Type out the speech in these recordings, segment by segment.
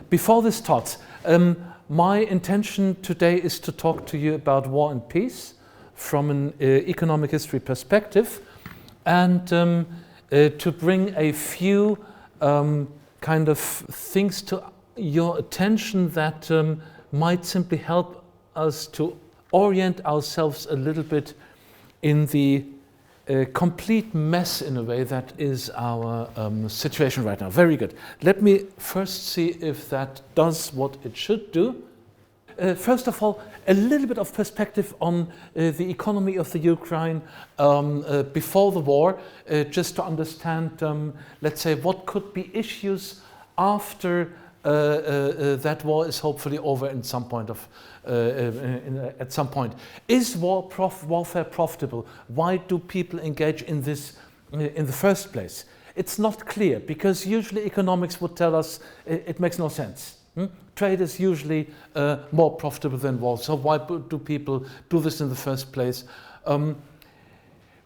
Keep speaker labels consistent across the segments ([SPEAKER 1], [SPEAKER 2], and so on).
[SPEAKER 1] Before this starts, my intention today is to talk to you about war and peace from an economic history perspective, and to bring a few kind of things to your attention that might simply help us to orient ourselves a little bit in the complete mess, in a way, that is our situation right now. Very good. Let me first see if that does what it should do. First of all, a little bit of perspective on the economy of the Ukraine before the war, just to understand, let's say, what could be issues after that war is hopefully over in some point of, at some point. Is warfare profitable? Why do people engage in this in the first place? It's not clear, because usually economics would tell us it makes no sense. Trade is usually more profitable than war, so why do people do this in the first place?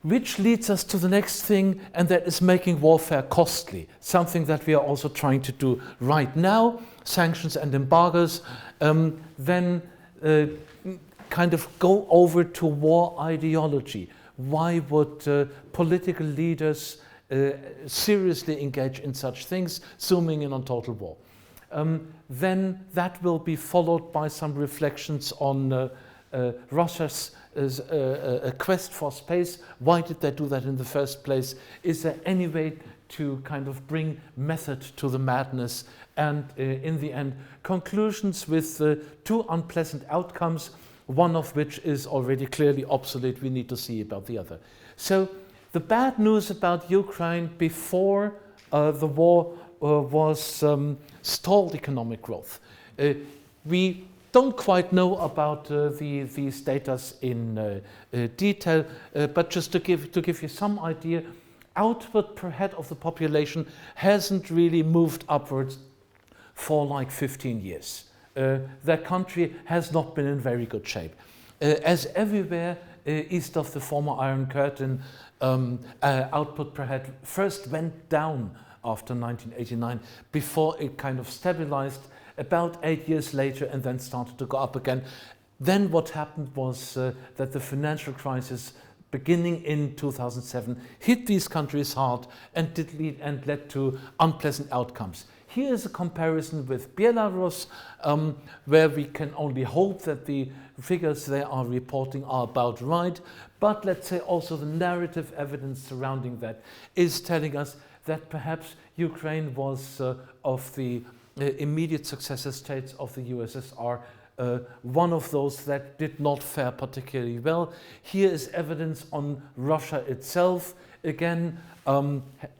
[SPEAKER 1] Which leads us to the next thing, and that is making warfare costly, something that we are also trying to do right now, sanctions and embargoes. Then kind of go over to war ideology. Why would political leaders seriously engage in such things, zooming in on total war? Then that will be followed by some reflections on Russia's quest for space. Why did they do that in the first place? Is there any way to kind of bring method to the madness? And in the end, conclusions with two unpleasant outcomes, one of which is already clearly obsolete. We need to see about the other. So the bad news about Ukraine before the war was stalled economic growth. We don't quite know about these data in detail, but just to give you some idea, output per head of the population hasn't really moved upwards for like 15 years. Their country has not been in very good shape. As everywhere east of the former Iron Curtain, output per head first went down after 1989, before it kind of stabilized about 8 years later and then started to go up again. Then what happened was that the financial crisis beginning in 2007 hit these countries hard and led to unpleasant outcomes. Here is a comparison with Belarus, where we can only hope that the figures they are reporting are about right, but let's say also the narrative evidence surrounding that is telling us that perhaps Ukraine was of the immediate successor states of the USSR, one of those that did not fare particularly well. Here is evidence on Russia itself. Again,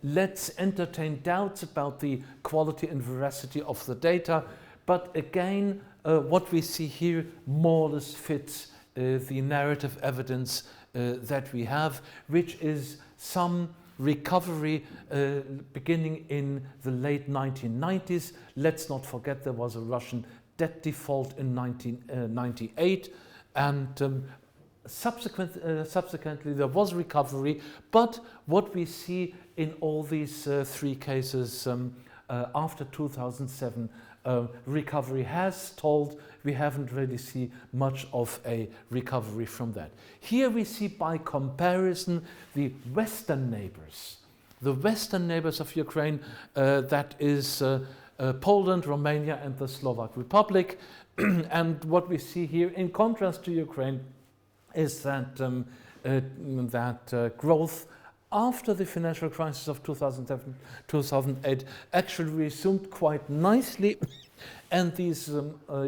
[SPEAKER 1] let's entertain doubts about the quality and veracity of the data, but again, what we see here more or less fits the narrative evidence that we have, which is some recovery beginning in the late 1990s. Let's not forget there was a Russian debt default in 1998, and subsequently there was recovery. But what we see in all these three cases after 2007, recovery has stalled. We haven't really seen much of a recovery from that. Here we see, by comparison, the Western neighbors. The Western neighbors of Ukraine, that is Poland, Romania, and the Slovak Republic. And what we see here, in contrast to Ukraine, is that growth after the financial crisis of 2007-2008 actually resumed quite nicely, and these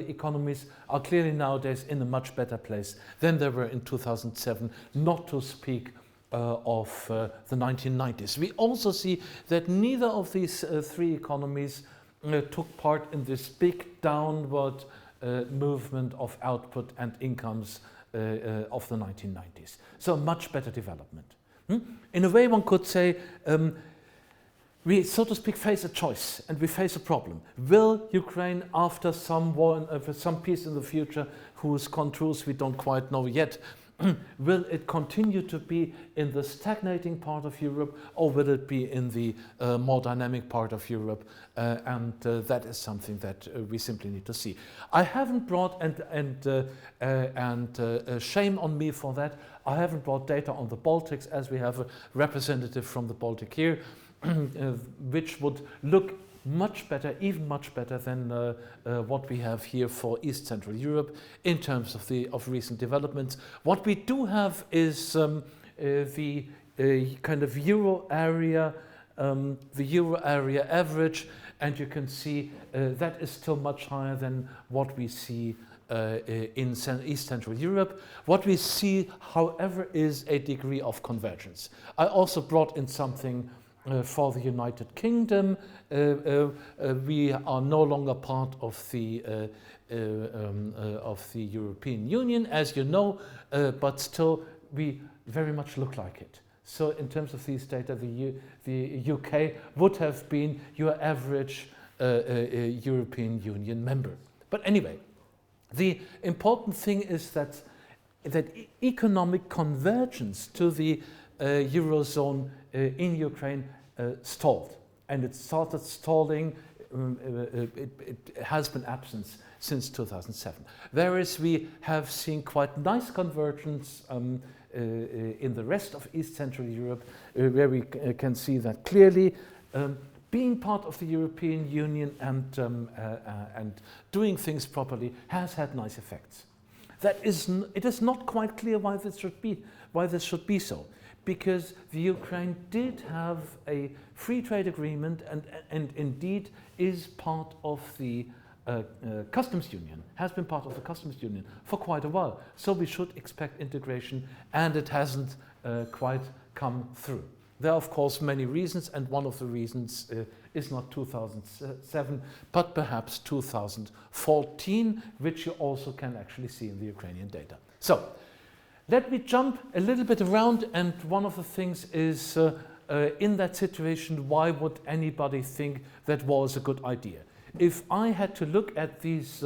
[SPEAKER 1] economies are clearly nowadays in a much better place than they were in 2007, not to speak of the 1990s. We also see that neither of these three economies took part in this big downward movement of output and incomes of the 1990s. So much better development. In a way, one could say we, so to speak, face a choice, and we face a problem. Will Ukraine, after some war, some peace in the future, whose contours we don't quite know yet, Will it continue to be in the stagnating part of Europe, or will it be in the more dynamic part of Europe? That is something that we simply need to see. I haven't brought, shame on me for that, I haven't brought data on the Baltics, as we have a representative from the Baltic here, which would look much better, even much better than what we have here for East Central Europe in terms of recent developments. What we do have is the kind of euro area average, and you can see that is still much higher than what we see in East Central Europe. What we see, however, is a degree of convergence. I also brought in something for the United Kingdom. We are no longer part of the European Union, as you know, but still we very much look like it. So in terms of these data, the UK would have been your average European Union member. But anyway, the important thing is that economic convergence to the Eurozone in Ukraine stalled, and it started stalling. It has been absent since 2007. Whereas we have seen quite nice convergence in the rest of East Central Europe, where we can see that clearly. Being part of the European Union and doing things properly has had nice effects. It is not quite clear why this should be so, because the Ukraine did have a free trade agreement and indeed is part of the customs union, has been part of the customs union for quite a while. So we should expect integration, and it hasn't quite come through. There are, of course, many reasons, and one of the reasons is not 2007, but perhaps 2014, which you also can actually see in the Ukrainian data. So, let me jump a little bit around, and one of the things is, in that situation, why would anybody think that war is a good idea? If I had to look at these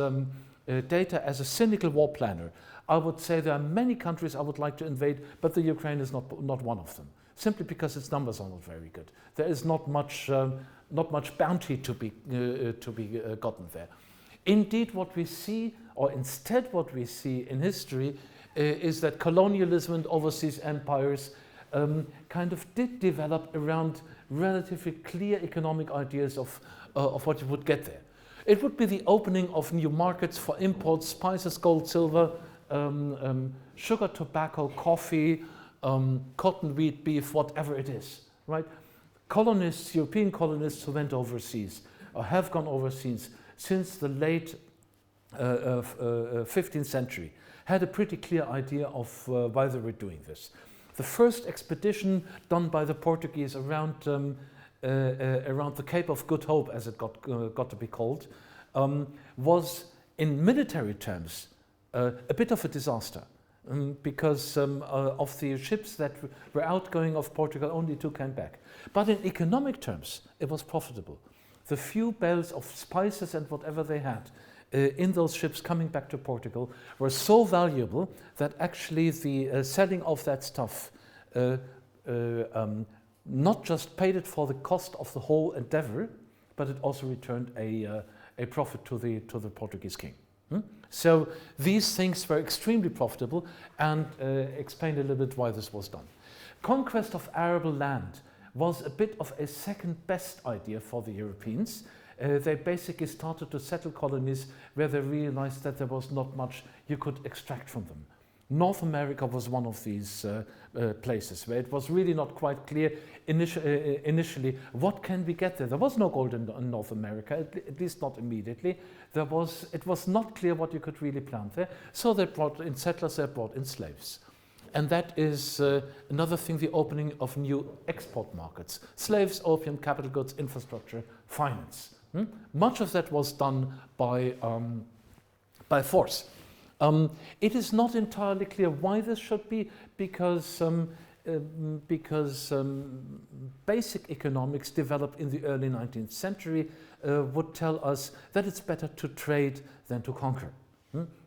[SPEAKER 1] data as a cynical war planner, I would say there are many countries I would like to invade, but the Ukraine is not one of them. Simply because its numbers are not very good. There is not much bounty to be gotten there. Indeed, what we see, or instead what we see in history, is that colonialism and overseas empires kind of did develop around relatively clear economic ideas of what you would get there. It would be the opening of new markets for imports, spices, gold, silver, sugar, tobacco, coffee, cotton, wheat, beef, whatever it is, right? Colonists, European colonists who went overseas or have gone overseas since the late 15th century had a pretty clear idea of why they were doing this. The first expedition done by the Portuguese around the Cape of Good Hope, as it got to be called, was in military terms a bit of a disaster. Because of the ships that were outgoing of Portugal, only 2 came back. But in economic terms, it was profitable. The few bales of spices and whatever they had in those ships coming back to Portugal were so valuable that actually the selling of that stuff not just paid it for the cost of the whole endeavor, but it also returned a profit to the Portuguese king. So these things were extremely profitable, and explain a little bit why this was done. Conquest of arable land was a bit of a second best idea for the Europeans. They basically started to settle colonies where they realized that there was not much you could extract from them. North America was one of these places where it was really not quite clear initially what can we get there. There was no gold in North America, at least not immediately. It was not clear what you could really plant there, so they brought in settlers, they brought in slaves. And that is another thing, the opening of new export markets. Slaves, opium, capital goods, infrastructure, finance. Much of that was done by force. It is not entirely clear why this should be, because basic economics developed in the early 19th century would tell us that it's better to trade than to conquer.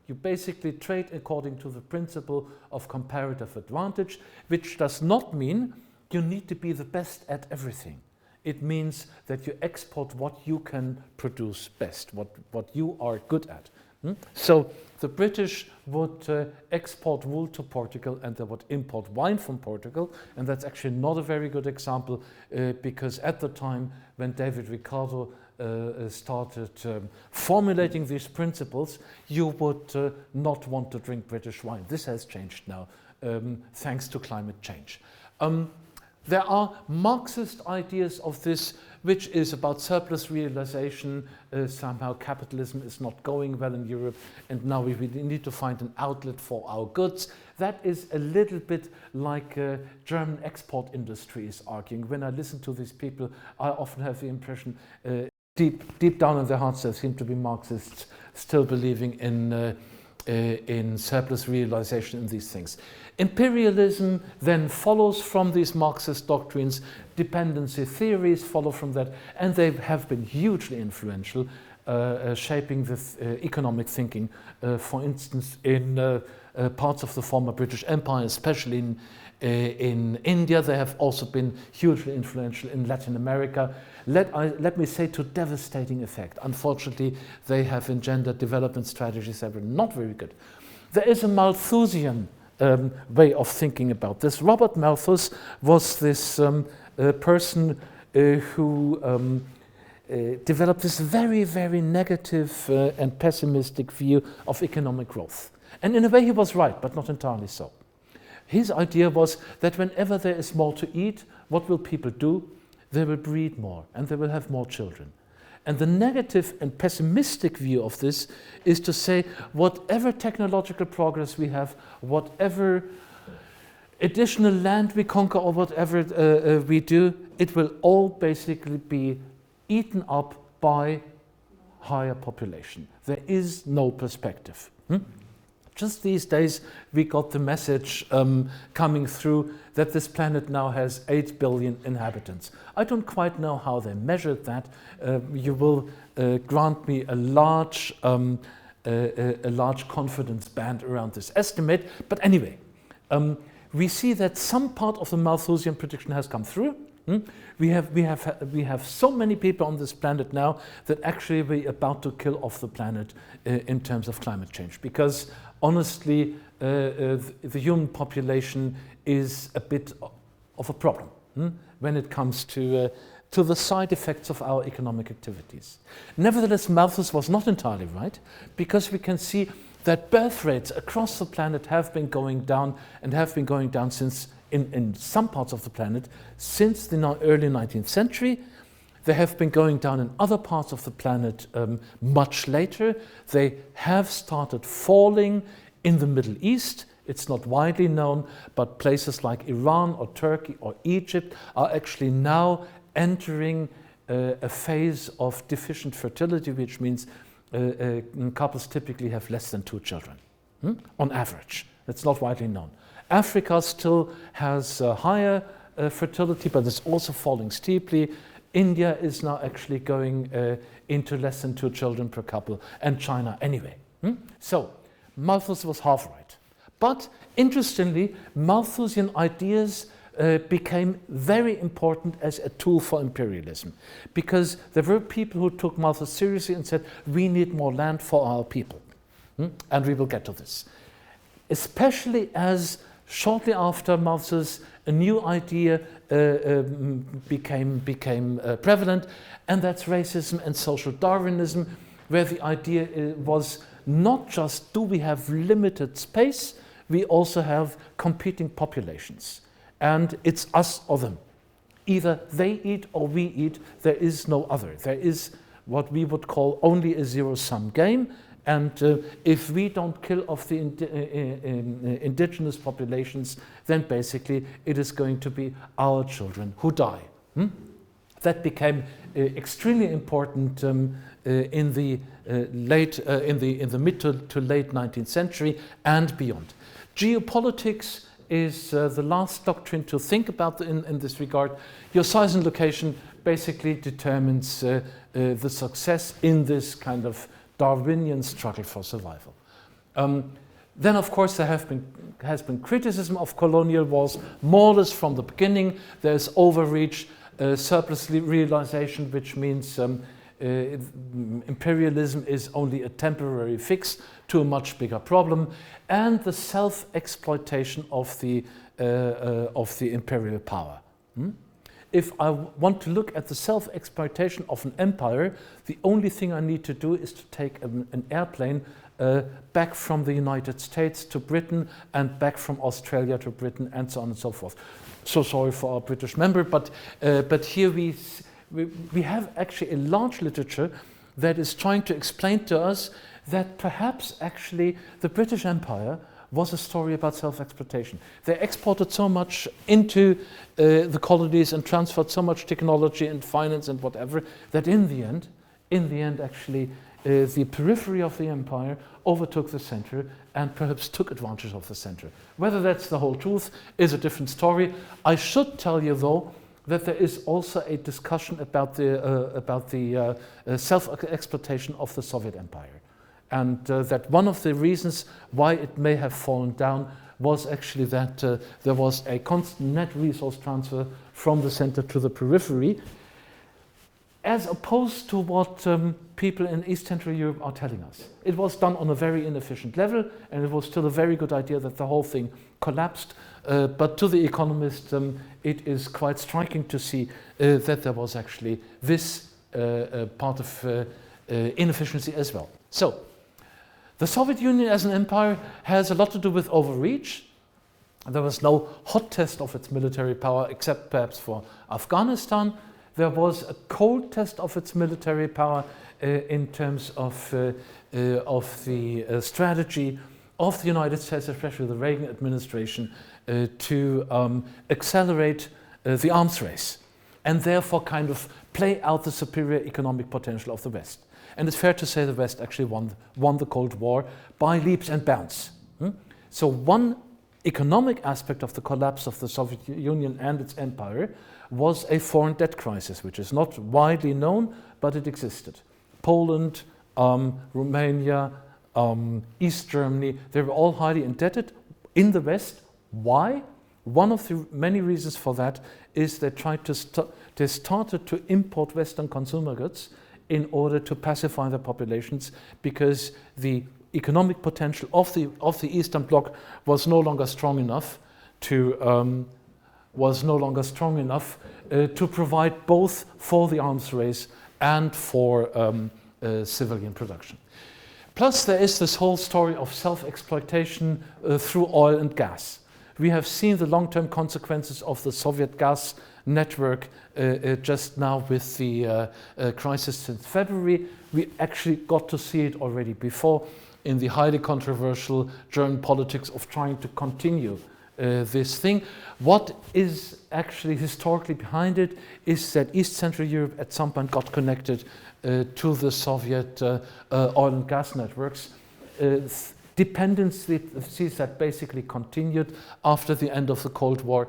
[SPEAKER 1] You basically trade according to the principle of comparative advantage, which does not mean you need to be the best at everything. It means that you export what you can produce best, what you are good at. So the British would export wool to Portugal and they would import wine from Portugal, and that's actually not a very good example because at the time when David Ricardo started formulating these principles, you would not want to drink British wine. This has changed now thanks to climate change. There are Marxist ideas of this, which is about surplus realization. Somehow capitalism is not going well in Europe, and now we need to find an outlet for our goods. That is a little bit like German export industry is arguing. When I listen to these people, I often have the impression deep down in their hearts there seem to be Marxists still believing in surplus realization in these things. Imperialism then follows from these Marxist doctrines, dependency theories follow from that, and they have been hugely influential, shaping the economic thinking, for instance, in parts of the former British Empire, especially in India. They have also been hugely influential in Latin America. Let me say to devastating effect. Unfortunately, they have engendered development strategies that were not very good. There is a Malthusian way of thinking about this. Robert Malthus was this person who developed this very, very negative and pessimistic view of economic growth. And in a way he was right, but not entirely so. His idea was that whenever there is more to eat, what will people do? They will breed more and they will have more children. And the negative and pessimistic view of this is to say whatever technological progress we have, whatever additional land we conquer or whatever we do, it will all basically be eaten up by higher population. There is no perspective. Just these days we got the message coming through that this planet now has 8 billion inhabitants. I don't quite know how they measured that. You will grant me a large confidence band around this estimate. But anyway, we see that some part of the Malthusian prediction has come through. We have so many people on this planet now that actually we're about to kill off the planet in terms of climate change, because honestly the human population is a bit of a problem when it comes to the side effects of our economic activities. Nevertheless, Malthus was not entirely right, because we can see that birth rates across the planet have been going down, and have been going down since in some parts of the planet since the early 19th century. They have been going down in other parts of the planet much later. They have started falling in the Middle East. It's not widely known, but places like Iran or Turkey or Egypt are actually now entering a phase of deficient fertility, which means couples typically have less than 2 children on average. It's not widely known. Africa still has higher fertility, but it's also falling steeply. India is now actually going into less than 2 children per couple, and China anyway. So Malthus was half right. But interestingly, Malthusian ideas became very important as a tool for imperialism, because there were people who took Malthus seriously and said, we need more land for our people. And we will get to this. Especially as shortly after Malthus, a new idea became prevalent, and that's racism and social Darwinism, where the idea was not just do we have limited space, we also have competing populations. And it's us or them. Either they eat or we eat, there is no other. There is what we would call only a zero-sum game. And if we don't kill off the indigenous populations, then basically it is going to be our children who die. That became extremely important in the mid to late 19th century and beyond. Geopolitics is the last doctrine to think about in this regard. Your size and location basically determines the success in this kind of Darwinian struggle for survival. Then, of course, there has been criticism of colonial wars, more or less from the beginning. There's overreach, surplus realization, which means imperialism is only a temporary fix to a much bigger problem, and the self-exploitation of the imperial power. If I want to look at the self-exploitation of an empire, the only thing I need to do is to take an airplane back from the United States to Britain and back from Australia to Britain, and so on and so forth. So sorry for our British member, but here we have actually a large literature that is trying to explain to us that perhaps actually the British Empire was a story about self-exploitation. They exported so much into the colonies and transferred so much technology and finance and whatever, that in the end actually the periphery of the empire overtook the center and perhaps took advantage of the center. Whether that's the whole truth is a different story. I should tell you though that there is also a discussion about the self-exploitation of the Soviet Empire, and that one of the reasons why it may have fallen down was actually that there was a constant net resource transfer from the center to the periphery, as opposed to what people in East Central Europe are telling us. It was done on a very inefficient level, and it was still a very good idea that the whole thing collapsed. But to the economist, it is quite striking to see that there was actually this part of inefficiency as well. So, the Soviet Union as an empire has a lot to do with overreach. There was no hot test of its military power except perhaps for Afghanistan. There was a cold test of its military power in terms of the strategy of the United States, especially the Reagan administration, to accelerate the arms race and therefore kind of play out the superior economic potential of the West. And it's fair to say the West actually won the Cold War by leaps and bounds. So one economic aspect of the collapse of the Soviet Union and its empire was a foreign debt crisis, which is not widely known, but it existed. Poland, Romania, East Germany, they were all highly indebted in the West. Why? One of the many reasons for that is they started to import Western consumer goods in order to pacify their populations, because the economic potential of the Eastern Bloc was no longer strong enough to provide both for the arms race and for civilian production. Plus, there is this whole story of self-exploitation through oil and gas. We have seen the long-term consequences of the Soviet gas network just now with the crisis since February. We actually got to see it already before in the highly controversial German politics of trying to continue this thing. What is actually historically behind it is that East Central Europe at some point got connected to the Soviet oil and gas networks. Dependencies that basically continued after the end of the Cold War,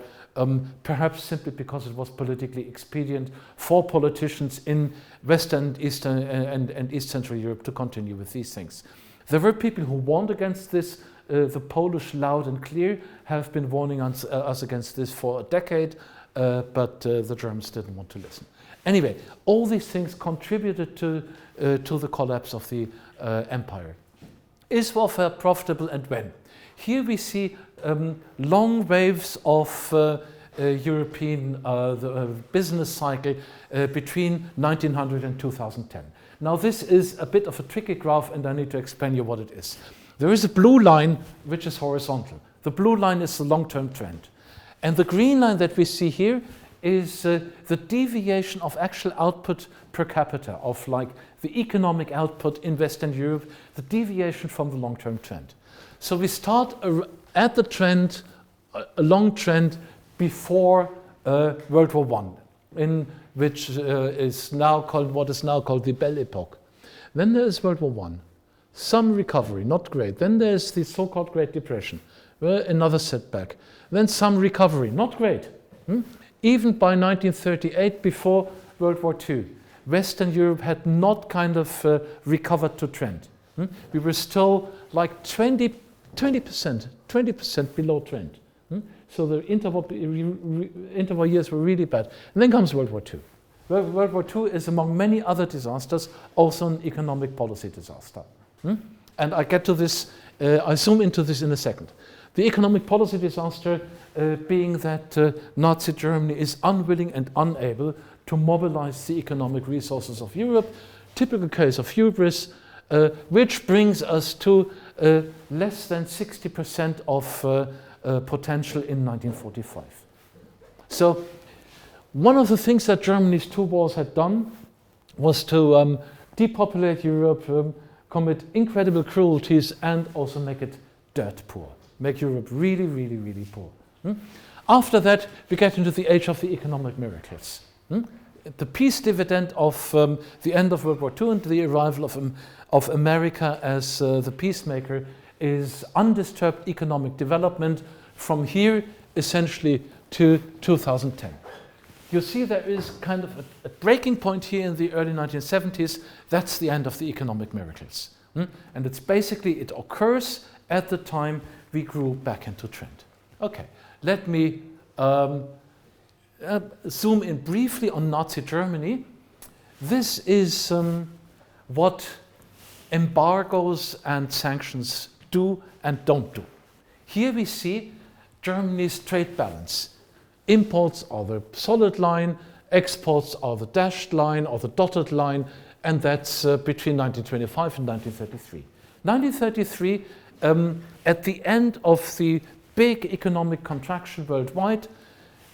[SPEAKER 1] perhaps simply because it was politically expedient for politicians in Western, Eastern, and East Central Europe to continue with these things. There were people who warned against this. The Polish, loud and clear, have been warning us against this for a decade, but the Germans didn't want to listen. Anyway, all these things contributed to the collapse of the empire. Is warfare profitable, and when? Here we see long waves of European business cycle between 1900 and 2010. Now this is a bit of a tricky graph, and I need to explain you what it is. There is a blue line which is horizontal. The blue line is the long-term trend. And the green line that we see here is the deviation of actual output per capita, of like the economic output in Western Europe, the deviation from the long-term trend. So we start at the trend, a long trend before World War I, in which is now called what is now called the Belle Epoque. Then there is World War I, some recovery, not great. Then there's the so-called Great Depression, another setback. Then some recovery, not great. Even by 1938, before World War II, Western Europe had not kind of recovered to trend. We were still like 20% below trend. So the interwar years were really bad. And then comes World War II. World War II is, among many other disasters, also an economic policy disaster. And I get to this, I zoom into this in a second. The economic policy disaster being that Nazi Germany is unwilling and unable to mobilize the economic resources of Europe, typical case of hubris, which brings us to less than 60% of potential in 1945. So one of the things that Germany's two wars had done was to depopulate Europe, commit incredible cruelties, and also make it dirt poor, make Europe really, really, really poor. After that, we get into the age of the economic miracles. The peace dividend of the end of World War II and the arrival of America as the peacemaker is undisturbed economic development from here essentially to 2010. You see there is kind of a breaking point here in the early 1970s. That's the end of the economic miracles. And it's basically, it occurs at the time we grew back into trend. Okay, let me zoom in briefly on Nazi Germany. This is what embargoes and sanctions do and don't do. Here we see Germany's trade balance. Imports are the solid line, exports are the dashed line or the dotted line, and that's between 1925 and 1933. 1933, at the end of the big economic contraction worldwide,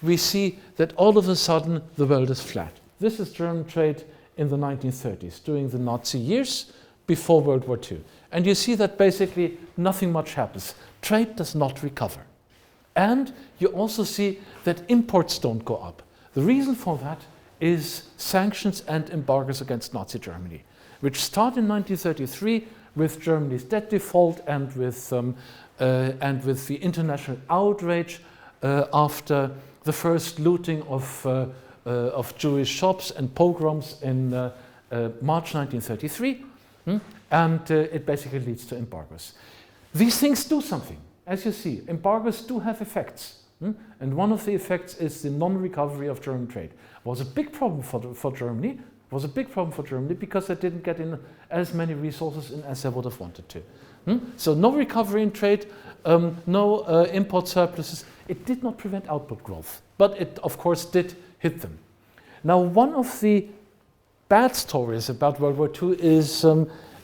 [SPEAKER 1] we see that all of a sudden the world is flat. This is German trade in the 1930s, during the Nazi years, before World War II. And you see that basically nothing much happens. Trade does not recover. And you also see that imports don't go up. The reason for that is sanctions and embargoes against Nazi Germany, which start in 1933 with Germany's debt default and with the international outrage after the first looting of Jewish shops and pogroms in March 1933. And it basically leads to embargoes. These things do something. As you see, embargoes do have effects. And one of the effects is the non-recovery of German trade. It was a big problem for Germany. It was a big problem for Germany because they didn't get in as many resources in as they would have wanted to. So no recovery in trade, no import surpluses. It did not prevent output growth, but it of course did hit them. Now, one of the bad stories about World War II is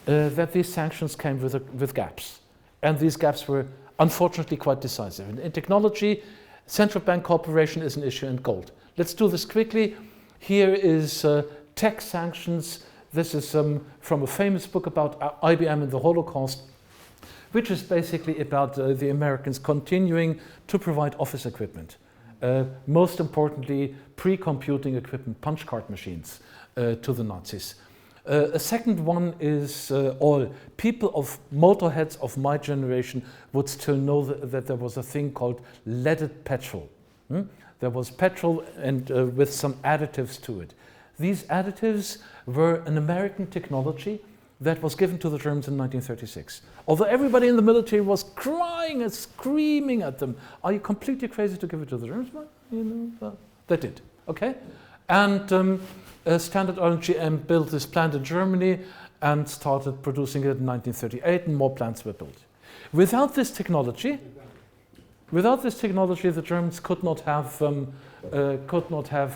[SPEAKER 1] that these sanctions came with gaps. And these gaps were unfortunately quite decisive. In technology, central bank cooperation is an issue, and gold. Let's do this quickly. Here is tech sanctions. This is from a famous book about IBM and the Holocaust, which is basically about the Americans continuing to provide office equipment. Most importantly, pre-computing equipment, punch card machines to the Nazis. A second one is oil. People of motorheads of my generation would still know that there was a thing called leaded petrol. There was petrol and with some additives to it. These additives were an American technology that was given to the Germans in 1936. Although everybody in the military was crying and screaming at them, are you completely crazy to give it to the Germans? Well, you know, they did, okay? And Standard Oil and GM built this plant in Germany and started producing it in 1938, and more plants were built. Without this technology, the Germans could not have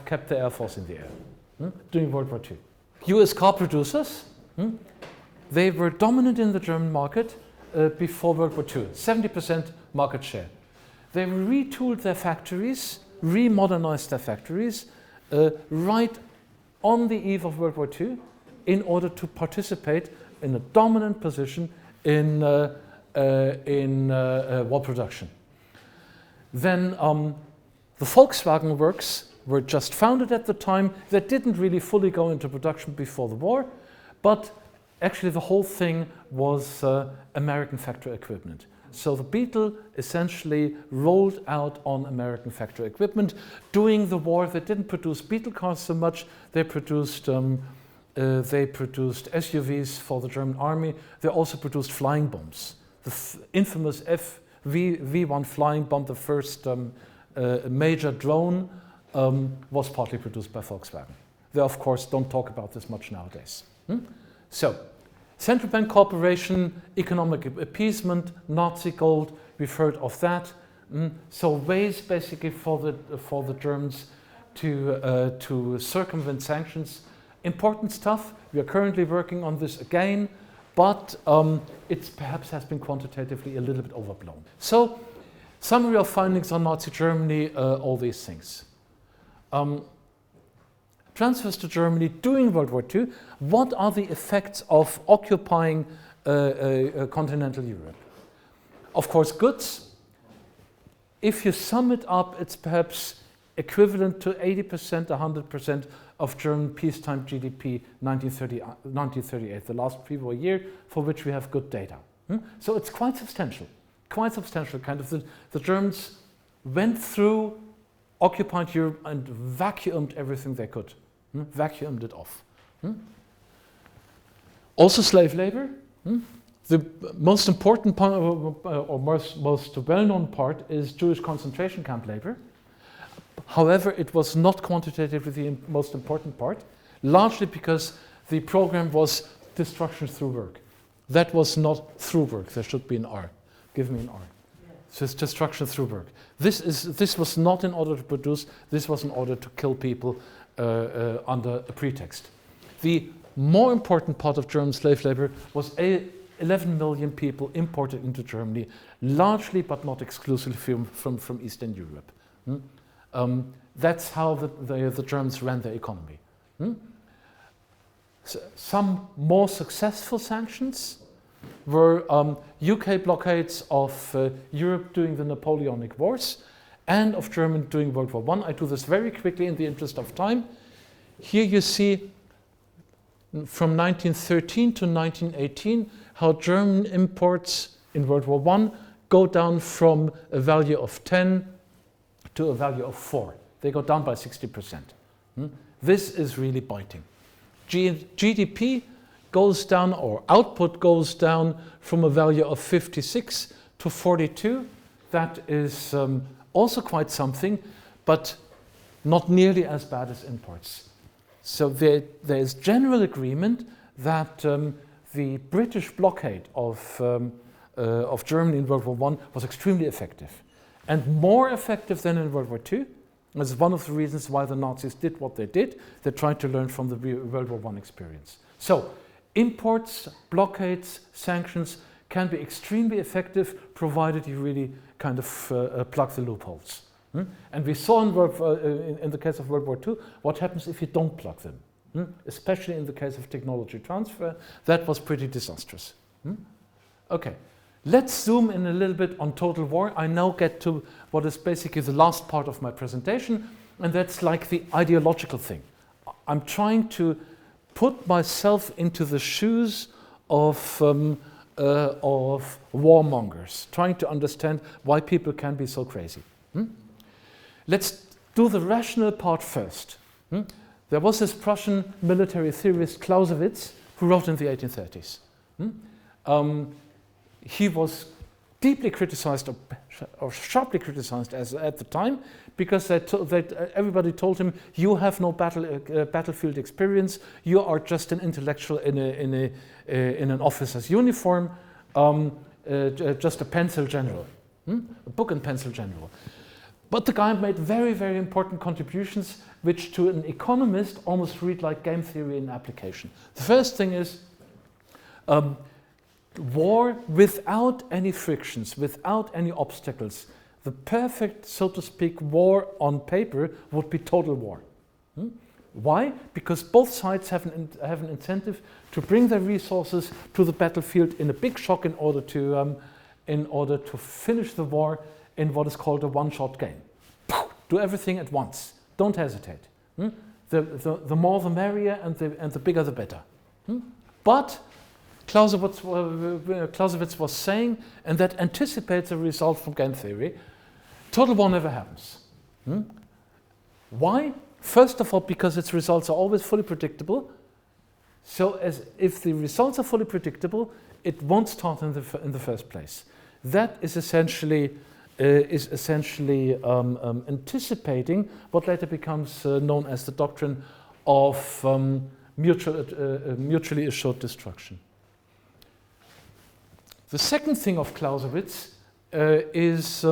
[SPEAKER 1] kept the Air Force in the air during World War II. US car producers, they were dominant in the German market before World War II, 70% market share. They retooled their factories, remodernized their factories right on the eve of World War II in order to participate in a dominant position in war production. Then the Volkswagen works were just founded at the time. They didn't really fully go into production before the war, but actually the whole thing was American factory equipment. So the Beetle essentially rolled out on American factory equipment. During the war, they didn't produce Beetle cars so much. They produced They produced SUVs for the German army. They also produced flying bombs. The infamous V1 flying bomb, the first major drone, was partly produced by Volkswagen. They, of course, don't talk about this much nowadays. So, central bank cooperation, economic appeasement, Nazi gold, we've heard of that. So ways basically for the Germans to circumvent sanctions. Important stuff. We are currently working on this again, but it perhaps has been quantitatively a little bit overblown. So, summary of findings on Nazi Germany, all these things. Transfers to Germany during World War II. What are the effects of occupying continental Europe? Of course, goods. If you sum it up, it's perhaps equivalent to 80%, 100% of German peacetime GDP 1938, the last pre-war year for which we have good data. So it's quite substantial, kind of the Germans went through occupied Europe and vacuumed everything they could, vacuumed it off. Also slave labor. The most important part, or most well-known part, is Jewish concentration camp labor. However, it was not quantitatively the most important part, largely because the program was destruction through work. That was not through work. There should be an R. Give me an R. Yeah. So it's destruction through work. This was not in order to produce. This was in order to kill people under a pretext. The more important part of German slave labor was 11 million people imported into Germany, largely but not exclusively from Eastern Europe. That's how the Germans ran their economy. So some more successful sanctions were UK blockades of Europe during the Napoleonic Wars and of Germany during World War I. I do this very quickly in the interest of time. Here you see from 1913 to 1918 how German imports in World War I go down from a value of 10 to a value of 4. They go down by 60%. This is really biting. GDP goes down, or output goes down from a value of 56 to 42. That is also quite something, but not nearly as bad as imports. So there is general agreement that the British blockade of Germany in World War I was extremely effective, and more effective than in World War II. That's one of the reasons why the Nazis did what they did. They tried to learn from the World War I experience. So, imports, blockades, sanctions can be extremely effective, provided you really kind of plug the loopholes. And we saw in the case of World War II, what happens if you don't plug them. Especially in the case of technology transfer, that was pretty disastrous. Okay, let's zoom in a little bit on total war. I now get to what is basically the last part of my presentation, and that's like the ideological thing. I'm trying to put myself into the shoes of warmongers, trying to understand why people can be so crazy. Let's do the rational part first. There was this Prussian military theorist Clausewitz who wrote in the 1830s. He was deeply criticized or sharply criticized at the time because everybody told him, you have no battlefield experience, you are just an intellectual in an officer's uniform, just a pencil general, a book and pencil general. But the guy made very, very important contributions which to an economist almost read like game theory in application. The first thing is war without any frictions, without any obstacles. The perfect, so to speak, war on paper would be total war. Why? Because both sides have an incentive to bring their resources to the battlefield in a big shock in order to finish the war in what is called a one-shot game. Do everything at once. Don't hesitate. The more the merrier, and the bigger the better. But Clausewitz was saying, and that anticipates a result from game theory, total war never happens. Why? First of all, because its results are always fully predictable. So as if the results are fully predictable, it won't start in the first place. That is essentially anticipating what later becomes known as the doctrine of mutually assured destruction. The second thing of Clausewitz is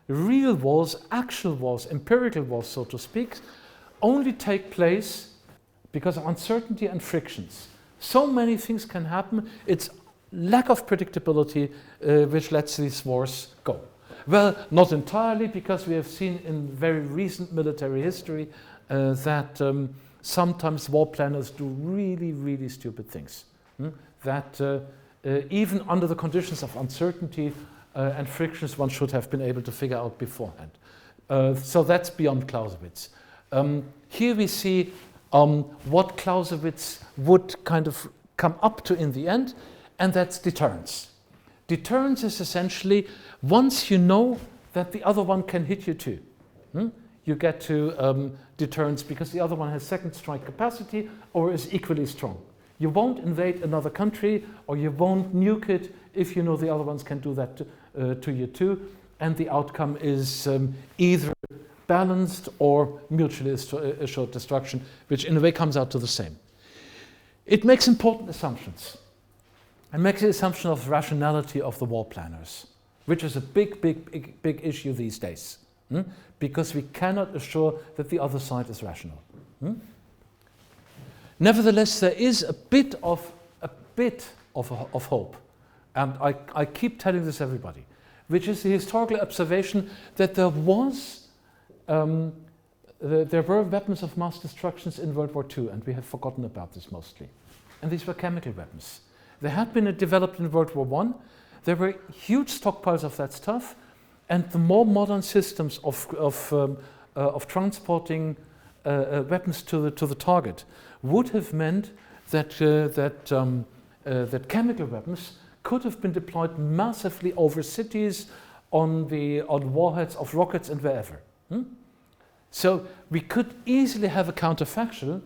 [SPEAKER 1] real wars, actual wars, empirical wars, so to speak, only take place because of uncertainty and frictions. So many things can happen. It's lack of predictability which lets these wars go. Well, not entirely, because we have seen in very recent military history that sometimes war planners do really, really stupid things. That even under the conditions of uncertainty and frictions, one should have been able to figure out beforehand. So that's beyond Clausewitz. Here we see what Clausewitz would kind of come up to in the end, and that's deterrence. Deterrence is essentially once you know that the other one can hit you too. You get to deterrence because the other one has second strike capacity or is equally strong. You won't invade another country or you won't nuke it if you know the other ones can do that to you too, and the outcome is either balanced or mutually assured destruction, which in a way comes out to the same. It makes important assumptions. It makes the assumption of rationality of the war planners, which is a big issue these days, because we cannot assure that the other side is rational. Nevertheless, there is a bit of hope, and I keep telling this everybody, which is the historical observation that there were weapons of mass destruction in World War II, and we have forgotten about this mostly. And these were chemical weapons. They had been developed in World War I. There were huge stockpiles of that stuff, and the more modern systems of transporting weapons to the target would have meant that that chemical weapons could have been deployed massively over cities, on warheads of rockets and wherever. So we could easily have a counterfactual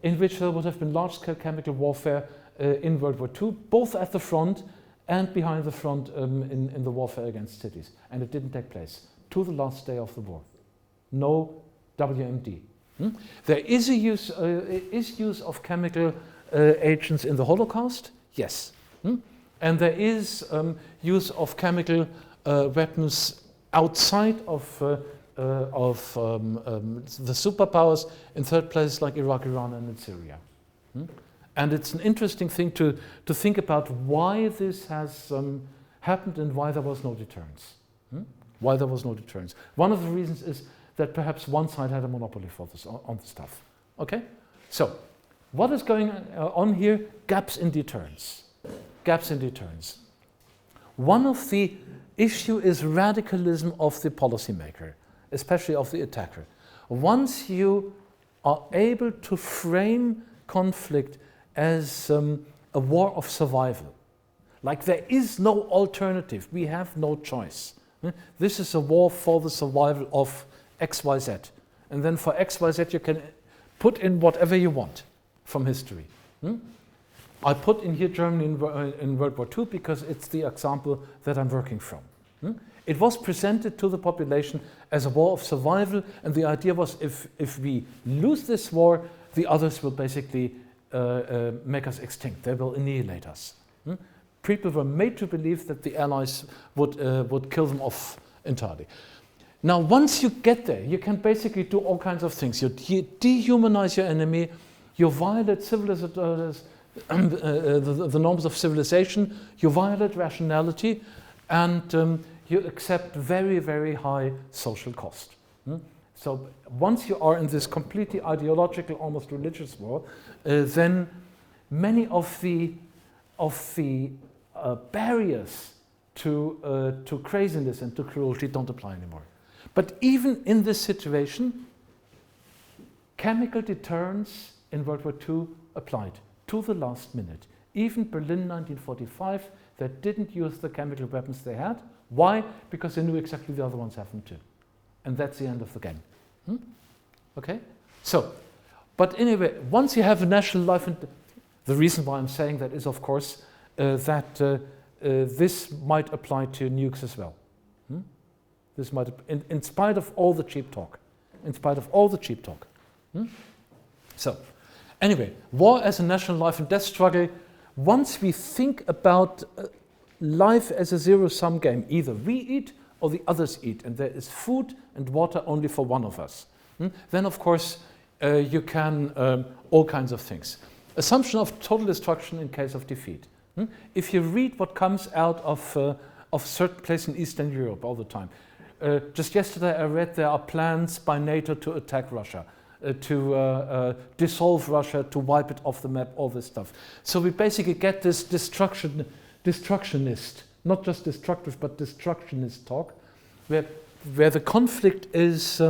[SPEAKER 1] in which there would have been large-scale chemical warfare in World War II, both at the front and behind the front in the warfare against cities. And it didn't take place to the last day of the war. No WMD. There is use of chemical agents in the Holocaust, yes. And there is use of chemical weapons outside of the superpowers in third places like Iraq, Iran, and in Syria. And it's an interesting thing to think about why this has happened and why there was no deterrence. Why there was no deterrence. One of the reasons is that perhaps one side had a monopoly for this on the stuff. Okay? So, what is going on here? Gaps in deterrence. Gaps in deterrence. One of the issue is radicalism of the policymaker, especially of the attacker. Once you are able to frame conflict as a war of survival, like there is no alternative, we have no choice. This is a war for the survival of XYZ. And then for XYZ you can put in whatever you want from history. I put in here Germany in World War II because it's the example that I'm working from. It was presented to the population as a war of survival, and the idea was if we lose this war, the others will basically make us extinct. They will annihilate us. People were made to believe that the Allies would kill them off entirely. Now, once you get there, you can basically do all kinds of things. You dehumanize your enemy, you violate the norms of civilization, you violate rationality, and you accept very, very high social cost. So once you are in this completely ideological, almost religious war, then many of the barriers to craziness and to cruelty don't apply anymore. But even in this situation, chemical deterrence in World War II applied to the last minute. Even Berlin 1945, they didn't use the chemical weapons they had. Why? Because they knew exactly the other ones have them too. And that's the end of the game. Okay? So, but anyway, once you have a national life, and The reason why I'm saying that is, of course, that this might apply to nukes as well. This might, in spite of all the cheap talk. In spite of all the cheap talk. So, anyway, war as a national life and death struggle. Once we think about life as a zero-sum game, either we eat or the others eat, and there is food and water only for one of us, then of course you can all kinds of things. Assumption of total destruction in case of defeat. If you read what comes out of certain place in Eastern Europe all the time, just yesterday I read there are plans by NATO to attack Russia, to dissolve Russia, to wipe it off the map, all this stuff. So we basically get this destructionist, not just destructive, but destructionist talk, where the conflict is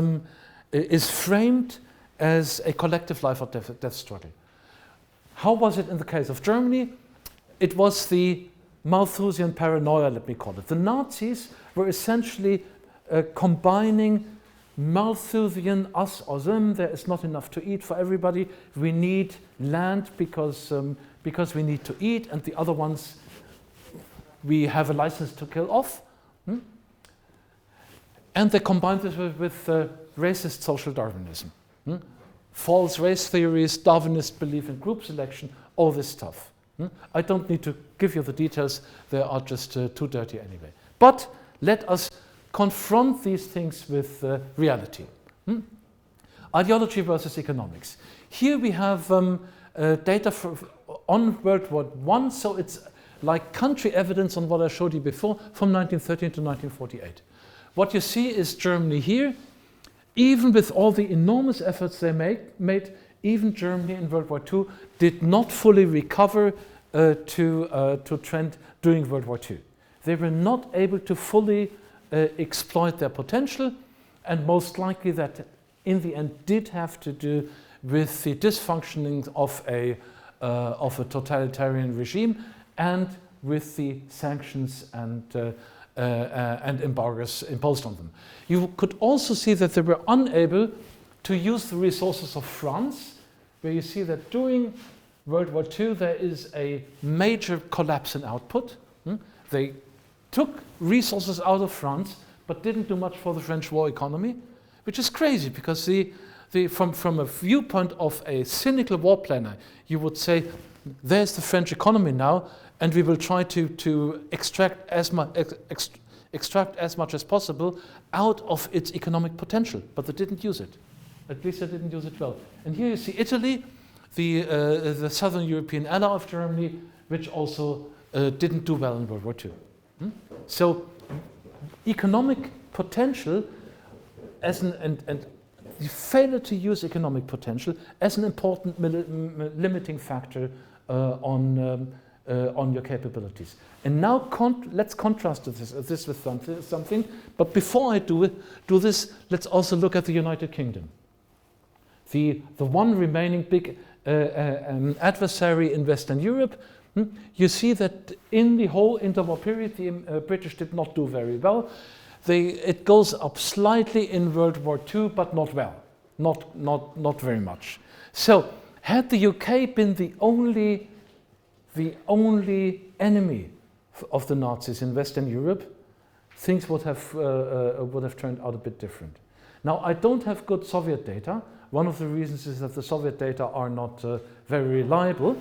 [SPEAKER 1] framed as a collective life or death struggle. How was it in the case of Germany? It was the Malthusian paranoia, let me call it. The Nazis were essentially combining Malthusian us or them. There is not enough to eat for everybody. We need land because we need to eat, and the other ones we have a license to kill off. And they combined this with racist social Darwinism. False race theories, Darwinist belief in group selection, all this stuff. I don't need to give you the details, they are just too dirty anyway. But let us confront these things with reality. Ideology versus economics. Here we have data on World War I, so it's like country evidence on what I showed you before, from 1913 to 1948. What you see is Germany here. Even with all the enormous efforts they made, even Germany in World War II did not fully recover to trend during World War II. They were not able to fully exploit their potential, and most likely that in the end did have to do with the dysfunctioning of a totalitarian regime and with the sanctions and embargoes imposed on them. You could also see that they were unable to use the resources of France, where you see that during World War II there is a major collapse in output. They took resources out of France but didn't do much for the French war economy, which is crazy because from a viewpoint of a cynical war planner, you would say, there's the French economy now, and we will try to extract as much as possible out of its economic potential, but they didn't use it. At least they didn't use it well. And here you see Italy, the southern European ally of Germany, which also didn't do well in World War II. So economic potential and the failure to use economic potential as an important limiting factor on your capabilities. And now let's contrast this with something. But before I do this, let's also look at the United Kingdom. The one remaining big adversary in Western Europe. You see that in the whole interwar period, the British did not do very well. It goes up slightly in World War II, but not well, not very much. So, had the UK been the only enemy of the Nazis in Western Europe, things would have turned out a bit different. Now, I don't have good Soviet data. One of the reasons is that the Soviet data are not very reliable.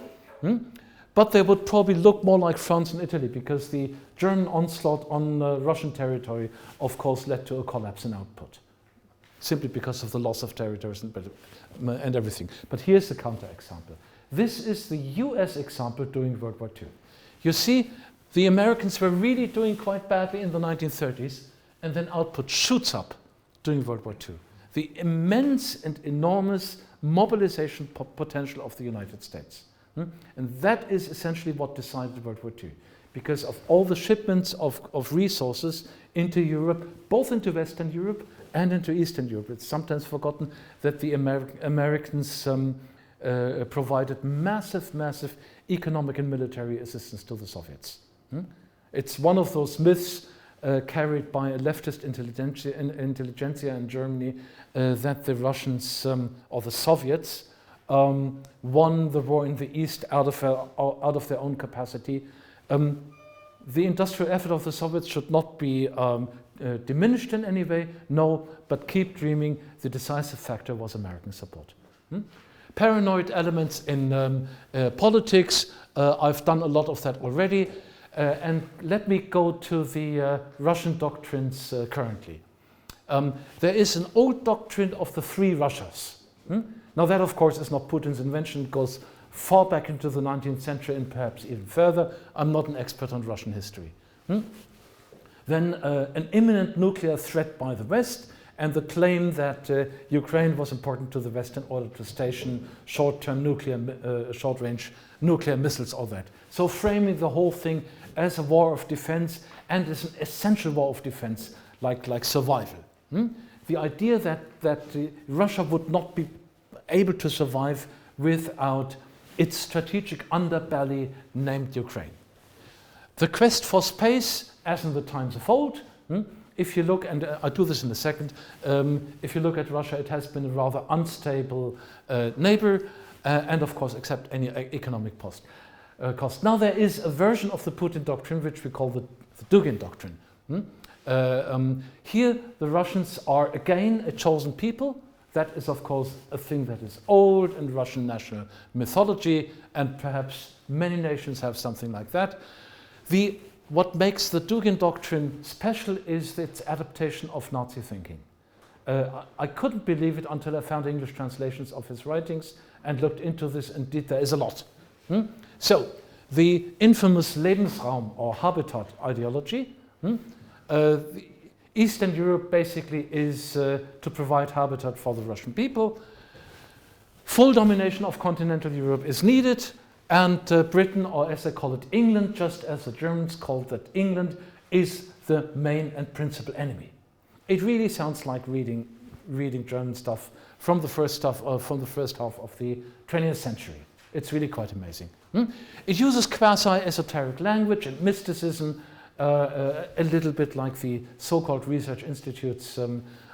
[SPEAKER 1] But they would probably look more like France and Italy, because the German onslaught on Russian territory, of course, led to a collapse in output, simply because of the loss of territories and everything. But here's the counterexample. This is the US example during World War II. You see, the Americans were really doing quite badly in the 1930s, and then output shoots up during World War II. The immense and enormous mobilization potential of the United States. And that is essentially what decided World War II, because of all the shipments of resources into Europe, both into Western Europe and into Eastern Europe. It's sometimes forgotten that the Americans provided massive economic and military assistance to the Soviets. It's one of those myths carried by a leftist intelligentsia in Germany that the Russians or the Soviets won the war in the East out of their own capacity. The industrial effort of the Soviets should not be diminished in any way, no, but keep dreaming. The decisive factor was American support. Paranoid elements in politics, I've done a lot of that already. And let me go to the Russian doctrines currently. There is an old doctrine of the three Russias. Now that, of course, is not Putin's invention. It goes far back into the 19th century and perhaps even further. I'm not an expert on Russian history. Then an imminent nuclear threat by the West, and the claim that Ukraine was important to the West in order to station short-term nuclear, short-range nuclear missiles, all that. So framing the whole thing as a war of defense and as an essential war of defense, like survival. The idea that Russia would not be able to survive without its strategic underbelly named Ukraine. The quest for space, as in the times of old, if you look, and I'll do this in a second, if you look at Russia, it has been a rather unstable neighbor, and of course accept any economic cost. Now there is a version of the Putin doctrine which we call the Dugin doctrine. Here the Russians are again a chosen people. That is of course a thing that is old in Russian national mythology, and perhaps many nations have something like that. What makes the Dugin doctrine special is its adaptation of Nazi thinking. I couldn't believe it until I found English translations of his writings and looked into this. Indeed, there is a lot. So, the infamous Lebensraum or habitat ideology, Eastern Europe basically is to provide habitat for the Russian people. Full domination of continental Europe is needed, and Britain, or as they call it, England, just as the Germans called that England, is the main and principal enemy. It really sounds like reading German stuff from the first half of the 20th century. It's really quite amazing. It uses quasi-esoteric language and mysticism, a little bit like the so-called research institutes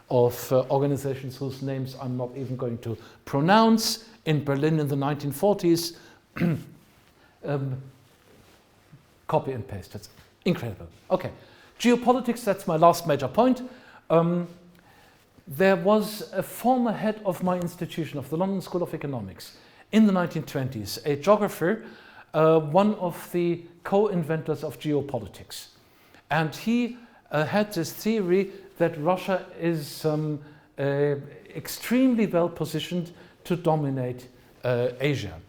[SPEAKER 1] of organizations whose names I'm not even going to pronounce in Berlin in the 1940s. Copy and paste, that's incredible. Okay, geopolitics, that's my last major point. There was a former head of my institution, of the London School of Economics, in the 1920s, a geographer, one of the co-inventors of geopolitics. And he had this theory that Russia is extremely well positioned to dominate Asia.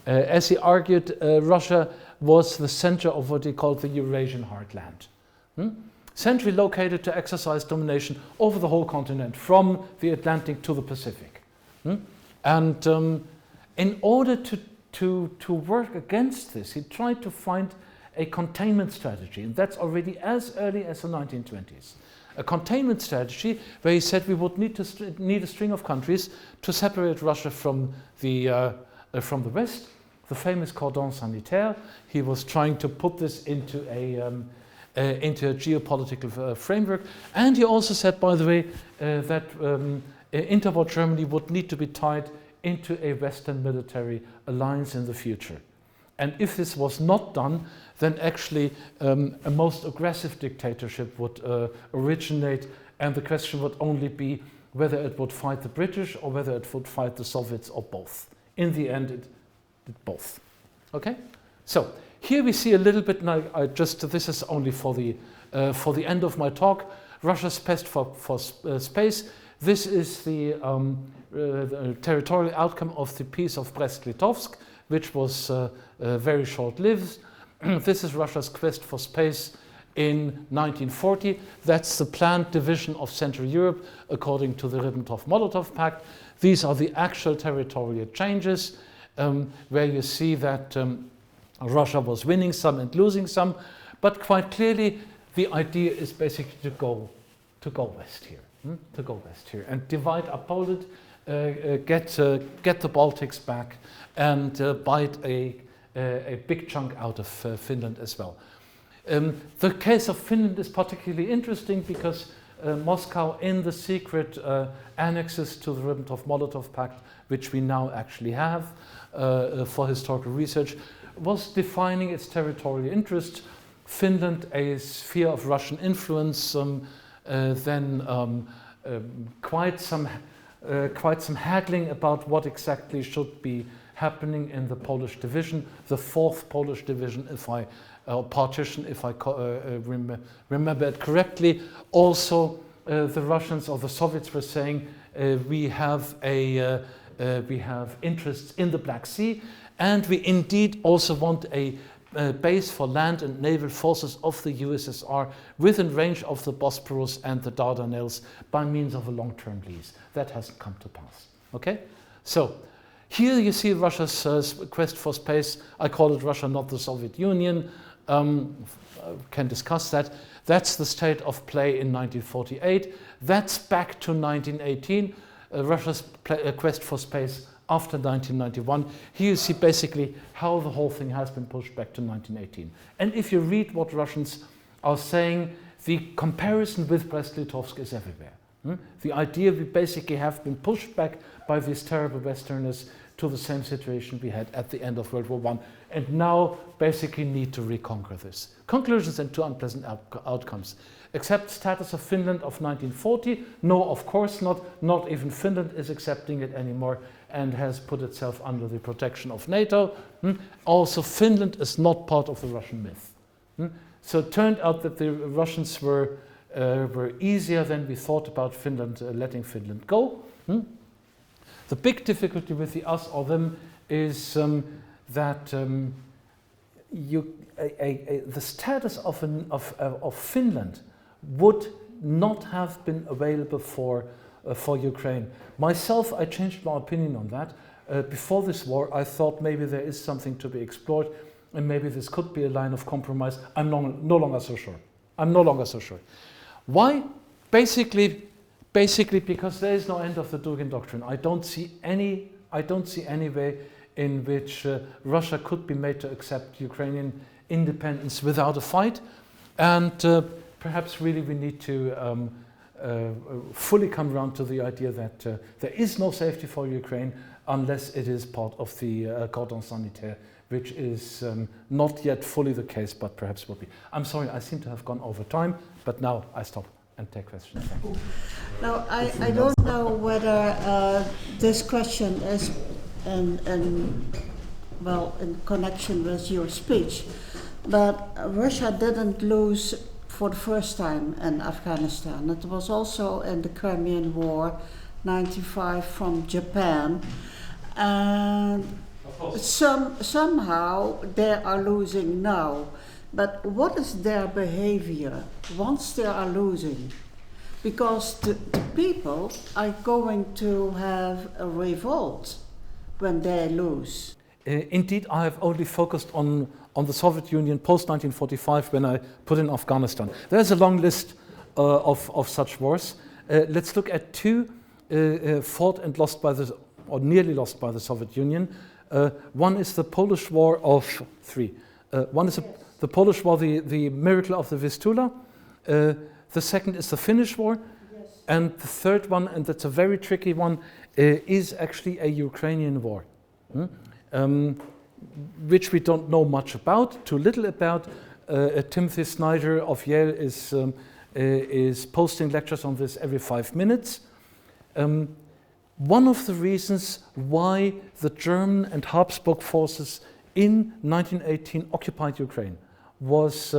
[SPEAKER 1] As he argued, Russia was the center of what he called the Eurasian heartland. Centrally located to exercise domination over the whole continent, from the Atlantic to the Pacific. And in order to work against this, he tried to find a containment strategy, and that's already as early as the 1920s. A containment strategy where he said we would need a string of countries to separate Russia from the West, the famous cordon sanitaire. He was trying to put this into a geopolitical framework, and he also said, by the way, that interwar Germany would need to be tied into a Western military alliance in the future. And if this was not done, then actually a most aggressive dictatorship would originate, and the question would only be whether it would fight the British or whether it would fight the Soviets, or both. In the end, it did both. Okay? So here we see a little bit, now this is only for the end of my talk, Russia's quest for space. This is the territorial outcome of the Peace of Brest-Litovsk, which was very short-lived. This is Russia's quest for space in 1940. That's the planned division of Central Europe according to the Ribbentrop-Molotov Pact. These are the actual territorial changes, where you see that Russia was winning some and losing some, but quite clearly the idea is basically to go west here, and divide up Poland, get the Baltics back, and bite a big chunk out of Finland as well. The case of Finland is particularly interesting because Moscow in the secret annexes to the Ribbentrop-Molotov Pact, which we now actually have for historical research, was defining its territorial interest. Finland, a sphere of Russian influence, quite some haggling about what exactly should be happening in the Polish division, the fourth Polish division, partition, if I remember it correctly. Also, the Russians or the Soviets were saying we have interests in the Black Sea, and we indeed also want a base for land and naval forces of the USSR within range of the Bosporus and the Dardanelles by means of a long-term lease. That hasn't come to pass. Okay, so here you see Russia's quest for space. I call it Russia, not the Soviet Union. Can discuss that. That's the state of play in 1948. That's back to 1918. Russia's quest for space after 1991. Here you see basically how the whole thing has been pushed back to 1918. And if you read what Russians are saying, the comparison with Brest-Litovsk is everywhere. The idea we basically have been pushed back by these terrible Westerners to the same situation we had at the end of World War I, and now basically need to reconquer this. Conclusions and two unpleasant outcomes. Accept status of Finland of 1940? No, of course not. Not even Finland is accepting it anymore and has put itself under the protection of NATO. Also, Finland is not part of the Russian myth. So it turned out that the Russians were easier than we thought about Finland, letting Finland go. The big difficulty with the us or them is that the status of Finland would not have been available for Ukraine. Myself, I changed my opinion on that. Before this war, I thought maybe there is something to be explored, and maybe this could be a line of compromise. I'm no longer so sure. I'm no longer so sure. Why? Basically because there is no end of the Dugin doctrine. I don't see any way in which Russia could be made to accept Ukrainian independence without a fight, and perhaps really we need to fully come around to the idea that there is no safety for Ukraine unless it is part of the cordon sanitaire, which is not yet fully the case, but perhaps will be. I'm sorry, I seem to have gone over time, but now I stop and take questions.
[SPEAKER 2] Now, I don't know whether this question is in connection with your speech, but Russia didn't lose for the first time in Afghanistan. It was also in the Crimean War, 95 from Japan, and somehow they are losing now. But what is their behavior once they are losing? Because the people are going to have a revolt when they lose.
[SPEAKER 1] Indeed, I have only focused on the Soviet Union post-1945 when I put in Afghanistan. There's a long list of such wars. Let's look at two fought and lost by or nearly lost by the Soviet Union. One is the Polish War of three. One is the Polish War, the miracle of the Vistula. The second is the Finnish War. Yes. And the third one, and that's a very tricky one, is actually a Ukrainian war, which we don't know much about, too little about. Timothy Snyder of Yale is posting lectures on this every 5 minutes. One of the reasons why the German and Habsburg forces in 1918 occupied Ukraine was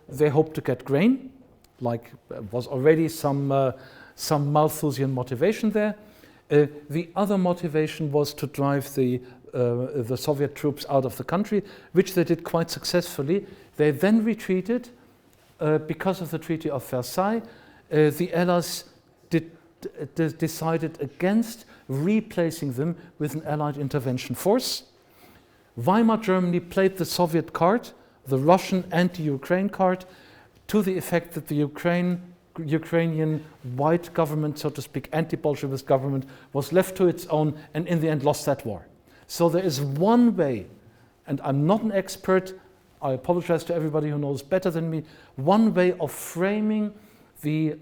[SPEAKER 1] they hoped to get grain, like was already some Malthusian motivation there. The other motivation was to drive the Soviet troops out of the country, which they did quite successfully. They then retreated because of the Treaty of Versailles. The Allies decided against replacing them with an Allied intervention force. Weimar Germany played the Soviet card, the Russian anti-Ukraine card, to the effect that the Ukrainian white government, so to speak, anti-Bolshevist government, was left to its own and in the end lost that war. So there is one way, and I'm not an expert, I apologize to everybody who knows better than me, one way of framing the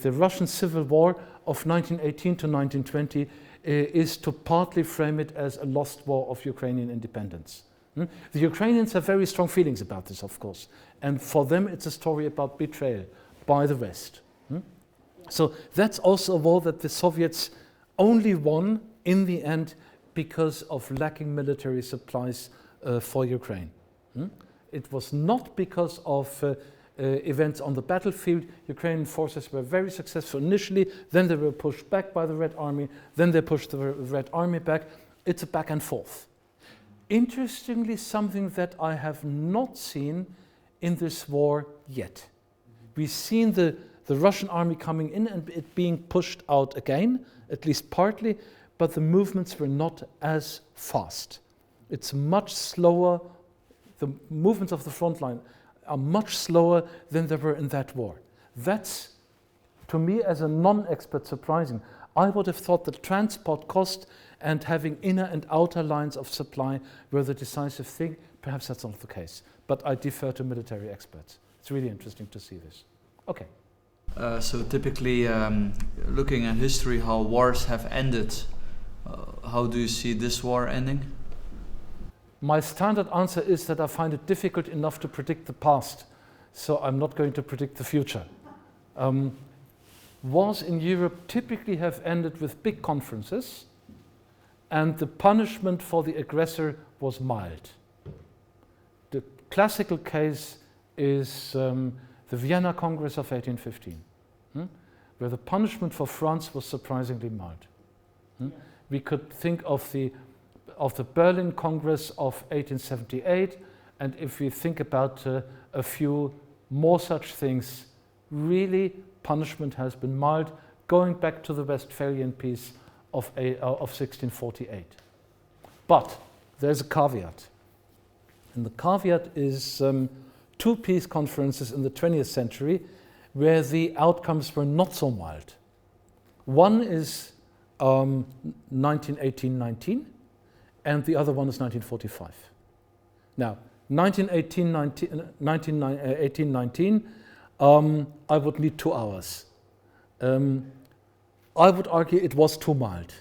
[SPEAKER 1] Russian Civil War of 1918 to 1920 is to partly frame it as a lost war of Ukrainian independence. The Ukrainians have very strong feelings about this, of course, and for them it's a story about betrayal by the West. So that's also a war that the Soviets only won in the end because of lacking military supplies for Ukraine. It was not because of events on the battlefield. Ukrainian forces were very successful initially, then they were pushed back by the Red Army, then they pushed the Red Army back. It's a back and forth. Interestingly, something that I have not seen in this war yet. We've seen the Russian army coming in and it being pushed out again, at least partly, but the movements were not as fast. It's much slower. The movements of the front line are much slower than they were in that war. That's, to me, as a non-expert, surprising. I would have thought that transport cost and having inner and outer lines of supply were the decisive thing. Perhaps that's not the case, but I defer to military experts. It's really interesting to see this. Okay.
[SPEAKER 3] So typically, looking at history, how wars have ended, how do you see this war ending?
[SPEAKER 1] My standard answer is that I find it difficult enough to predict the past, so I'm not going to predict the future. Wars in Europe typically have ended with big conferences, and the punishment for the aggressor was mild. The classical case is the Vienna Congress of 1815, where the punishment for France was surprisingly mild. We could think of the Berlin Congress of 1878, and if we think about a few more such things, really punishment has been mild, going back to the Westphalian Peace of 1648. But there's a caveat, and the caveat is two peace conferences in the 20th century where the outcomes were not so mild. One is 1918-19, and the other one is 1945. Now, 1918-19, I would need 2 hours. I would argue it was too mild.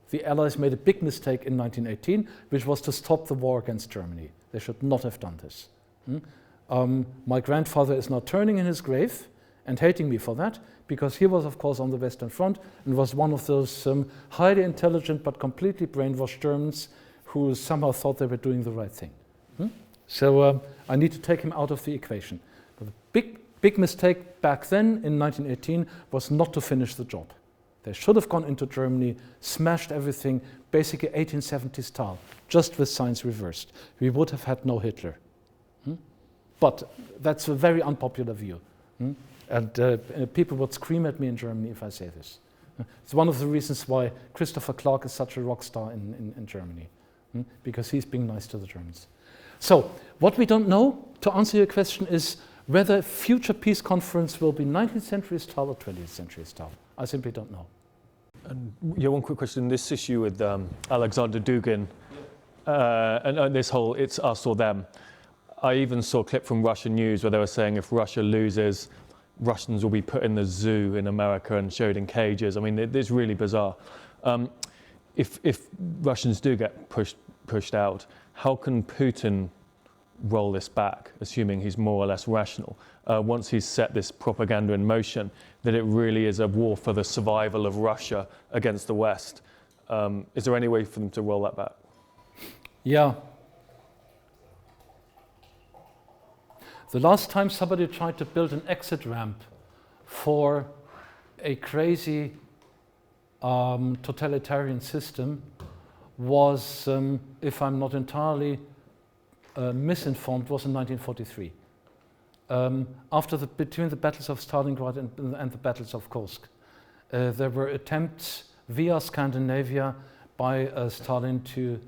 [SPEAKER 1] The Allies made a big mistake in 1918, which was to stop the war against Germany. They should not have done this. My grandfather is now turning in his grave and hating me for that, because he was, of course, on the Western Front and was one of those highly intelligent but completely brainwashed Germans who somehow thought they were doing the right thing. So I need to take him out of the equation. But the big mistake back then in 1918 was not to finish the job. They should have gone into Germany, smashed everything, basically 1870 style, just with signs reversed. We would have had no Hitler. But that's a very unpopular view. And people would scream at me in Germany if I say this. It's one of the reasons why Christopher Clark is such a rock star in Germany, because he's being nice to the Germans. So what we don't know, to answer your question, is whether future peace conference will be 19th century style or 20th century style. I simply don't know.
[SPEAKER 4] And yeah, one quick question. This issue with Alexander Dugin and this whole "it's us or them." I even saw a clip from Russian news where they were saying if Russia loses, Russians will be put in the zoo in America and showed in cages. I mean, it's really bizarre. If Russians do get pushed out, how can Putin roll this back, assuming he's more or less rational, once he's set this propaganda in motion, that it really is a war for the survival of Russia against the West? Is there any way for them to roll that back?
[SPEAKER 1] Yeah. The last time somebody tried to build an exit ramp for a crazy totalitarian system was, if I'm not entirely misinformed, was in 1943. Between the battles of Stalingrad and the battles of Kursk, there were attempts via Scandinavia by Stalin to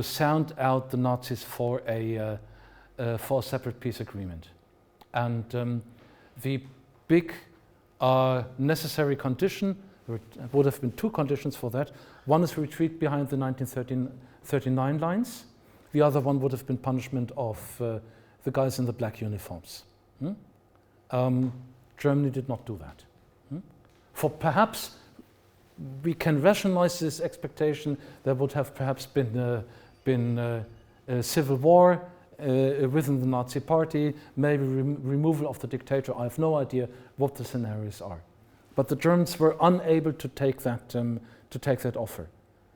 [SPEAKER 1] sound out the Nazis for a separate peace agreement. And the big necessary condition, there would have been 2 conditions for that. One is retreat behind the 1939 lines. The other one would have been punishment of the guys in the black uniforms. Germany did not do that. For perhaps we can rationalize this expectation. There would have perhaps been a civil war within the Nazi party, maybe removal of the dictator. I have no idea what the scenarios are, but the Germans were unable to take that offer,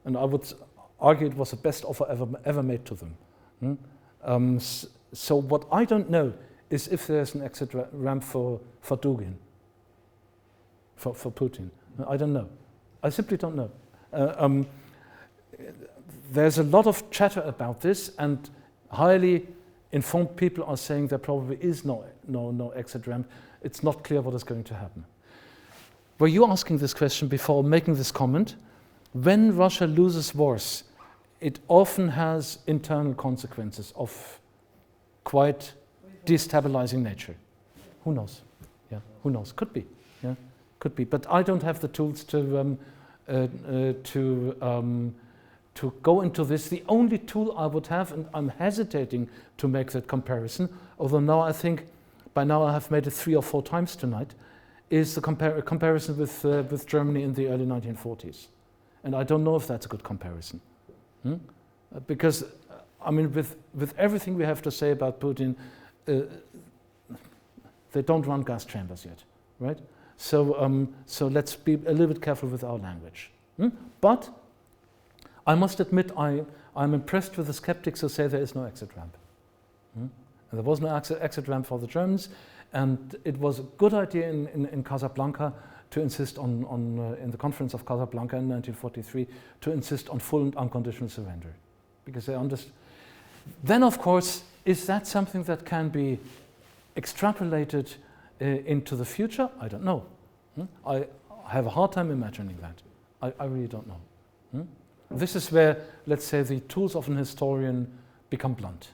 [SPEAKER 1] and I would argue it was the best offer ever made to them. So what I don't know is if there's an exit ramp for Dugin, for Putin. I don't know. I simply don't know. There's a lot of chatter about this, and highly informed people are saying there probably is no exit ramp. It's not clear what is going to happen. Were you asking this question before making this comment? When Russia loses wars, it often has internal consequences of quite destabilizing nature. Who knows? Yeah, who knows? Could be. Yeah, could be. But I don't have the tools to go into this. The only tool I would have, and I'm hesitating to make that comparison, although now I think by now I have made it 3 or 4 times tonight, is the comparison with Germany in the early 1940s. And I don't know if that's a good comparison. Because, I mean, with everything we have to say about Putin, they don't run gas chambers yet, right? So let's be a little bit careful with our language. But I must admit I'm impressed with the skeptics who say there is no exit ramp. And there was no exit ramp for the Germans, and it was a good idea in Casablanca to insist on in the Conference of Casablanca in 1943, to insist on full and unconditional surrender. Because they understood. Then, of course, is that something that can be extrapolated into the future? I don't know. I have a hard time imagining that. I really don't know. This is where, let's say, the tools of an historian become blunt.